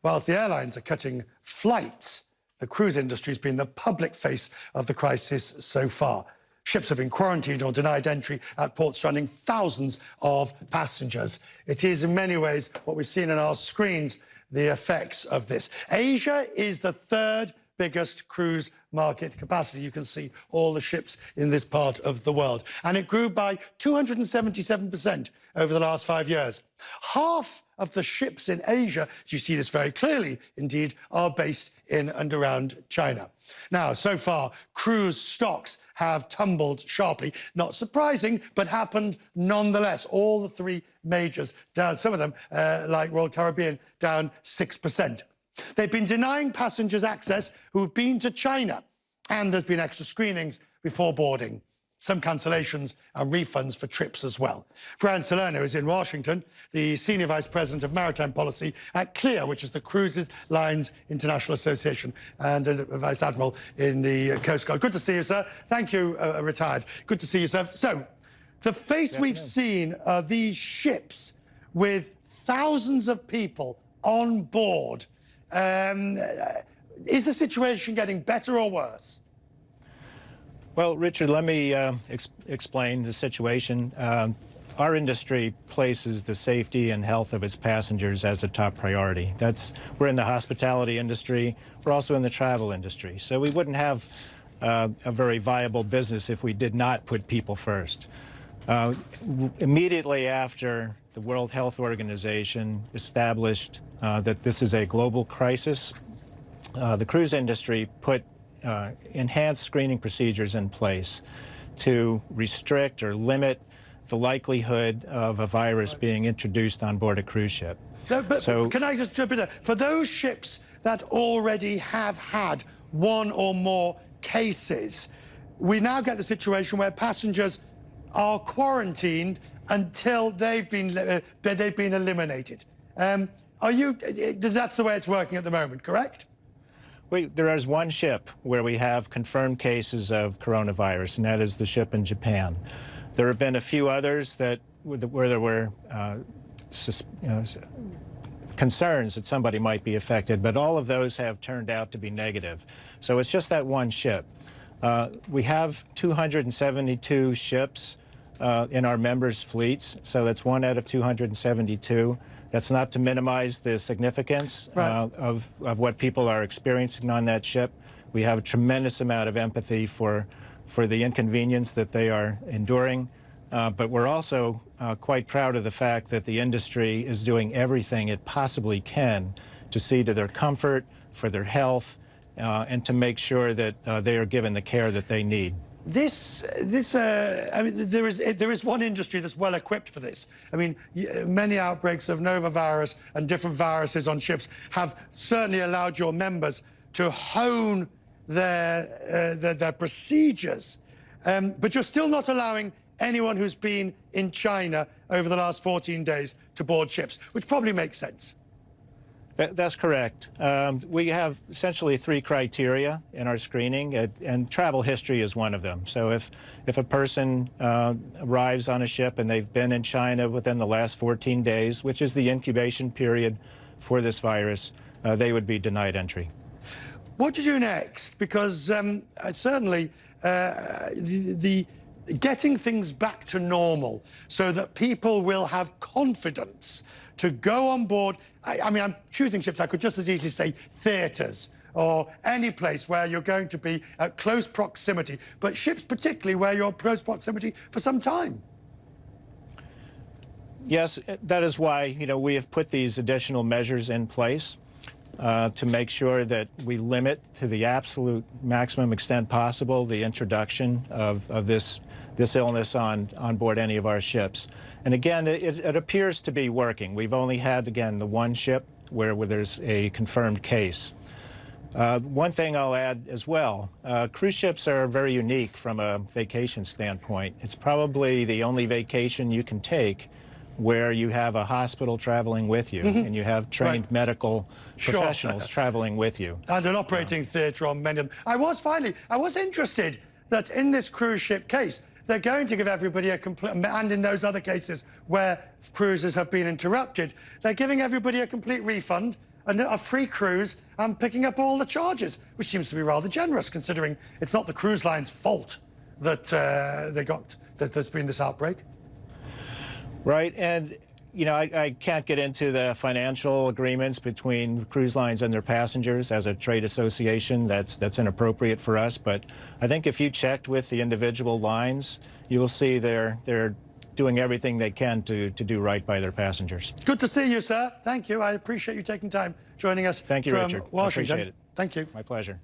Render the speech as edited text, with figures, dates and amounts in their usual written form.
whilst the airlines are cutting flights, the cruise industry has been the public face of the crisis so far. Ships have been quarantined or denied entry at ports, stranding thousands of passengers. It is in many ways what we've seen on our screens, the effects of this. Asia is the third biggest cruise market capacity. You can see all the ships in this part of the world. And it grew by 277% over the last 5 years. Half of the ships in Asia, you see this very clearly, indeed, are based in and around China. Now, so far, cruise stocks have tumbled sharply. Not surprising, but happened nonetheless. All the three majors down, some of them, like Royal Caribbean, down 6%. They've been denying passengers access who've been to China, and there's been extra screenings before boarding. Some cancellations and refunds for trips as well. Brian Salerno is in Washington, the Senior Vice President of Maritime Policy at CLIA, which is the Cruises Lines International Association, and a Vice Admiral in the Coast Guard. Good to see you, sir. Thank you, retired. Good to see you, sir. So, the face we've seen are these ships with thousands of people on board. Is the situation getting better or worse? Well, Richard, let me explain the situation. Our industry places the safety and health of its passengers as a top priority. We're in the hospitality industry. We're also in the travel industry. So we wouldn't have a very viable business if we did not put people first. Immediately after the World Health Organization established that this is a global crisis, the cruise industry put enhanced screening procedures in place to restrict or limit the likelihood of a virus being introduced on board a cruise ship. So can I just jump in there? For those ships that already have had one or more cases, we now get the situation where passengers are quarantined until they've been eliminated. That's the way it's working at the moment, correct? There is one ship where we have confirmed cases of coronavirus, and that is the ship in Japan. There have been a few others where there were concerns that somebody might be affected, but all of those have turned out to be negative. So it's just that one ship. We have 272 ships in our members' fleets, so that's 1 out of 272. That's not to minimize the significance of what people are experiencing on that ship. We have a tremendous amount of empathy for the inconvenience that they are enduring, but we're also quite proud of the fact that the industry is doing everything it possibly can to see to their comfort, for their health, and to make sure that they are given the care that they need. I mean, there is one industry that's well equipped for this. I mean, many outbreaks of novavirus and different viruses on ships have certainly allowed your members to hone their procedures, but you're still not allowing anyone who's been in China over the last 14 days to board ships, which probably makes sense. That's correct. We have essentially 3 criteria in our screening, and travel history is one of them. So if a person arrives on a ship and they've been in China within the last 14 days, which is the incubation period for this virus, they would be denied entry. What do you do next? Because certainly the getting things back to normal so that people will have confidence to go on board. I mean, I'm choosing ships. I could just as easily say theatres or any place where you're going to be at close proximity, but ships particularly where you're close proximity for some time. Yes, that is why, we have put these additional measures in place to make sure that we limit to the absolute maximum extent possible the introduction of this illness on board any of our ships. And again, it appears to be working. We've only had, again, the one ship where there's a confirmed case. One thing I'll add as well, cruise ships are very unique from a vacation standpoint. It's probably the only vacation you can take where you have a hospital traveling with you and you have trained medical professionals traveling with you. And an operating theatre on many of them. I was interested that in this cruise ship case, they're going to give everybody a complete, and in those other cases where cruises have been interrupted, they're giving everybody a complete refund a free cruise and picking up all the charges, which seems to be rather generous, considering it's not the cruise line's fault that that there's been this outbreak. Right, and you know, I can't get into the financial agreements between cruise lines and their passengers as a trade association. That's inappropriate for us. But I think if you checked with the individual lines, you will see they're doing everything they can to do right by their passengers. Good to see you, sir. Thank you. I appreciate you taking time joining us Thank you, from Richard. Washington. I appreciate it. Thank you. My pleasure.